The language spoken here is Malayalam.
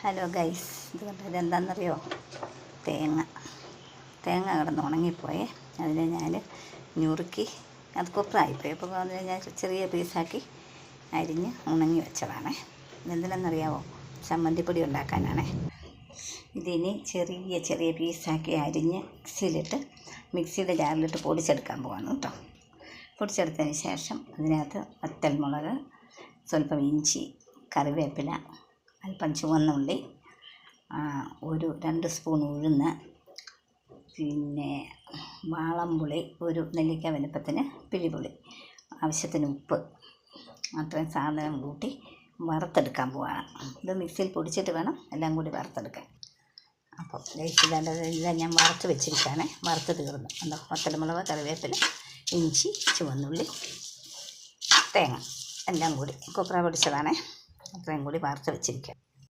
Hello guys, ഇതെന്താണെന്നറിയോ? തേങ്ങ കിടന്ന് ഉണങ്ങിപ്പോയേ. അതിനെ ഞാൻ ഞുറുക്കി, അത് കൊപ്രായിപ്പോയി. അപ്പോൾ അതിനെ ഞാൻ ചെറിയ പീസാക്കി അരിഞ്ഞ് ഉണങ്ങി വെച്ചതാണേ. ഇതെന്തിനാണെന്നറിയാമോ? ചമ്മന്തിപ്പൊടി ഉണ്ടാക്കാനാണേ. ഇതിനി ചെറിയ ചെറിയ പീസാക്കി അരിഞ്ഞ് മിക്സിയുടെ ജാറിലിട്ട് പൊടിച്ചെടുക്കാൻ പോവാണ് കേട്ടോ. പൊടിച്ചെടുത്തതിന് ശേഷം അതിനകത്ത് വറ്റൽമുളക്, സ്വല്പം ഇഞ്ചി, കറിവേപ്പില, അല്പം ചുവന്നുള്ളി, ഒരു 2 സ്പൂൺ ഉഴുന്ന്, പിന്നെ വാളംപുളി, ഒരു നെല്ലിക്ക വലുപ്പത്തിന് പിഴിപുളി, ആവശ്യത്തിന് ഉപ്പ്, അത്രയും സാധനം കൂട്ടി വറുത്തെടുക്കാൻ പോവാണ്. ഇത് മിക്സിയിൽ പൊടിച്ചിട്ട് വേണം എല്ലാം കൂടി വറുത്തെടുക്കാൻ. അപ്പോൾ ഇതെല്ലാം ഞാൻ വറുത്ത് വെച്ചിരിക്കുകയാണ്. വറുത്ത് തീർന്നു. എന്താ, വറ്റൽമുളക്, കറിവേപ്പില, ഇഞ്ചി, ചുവന്നുള്ളി, തേങ്ങ എല്ലാം കൂടി കൊപ്ര പൊടിച്ചതാണേ. അത്രയും കൂടി വറുത്ത് വെച്ചിരിക്കുക.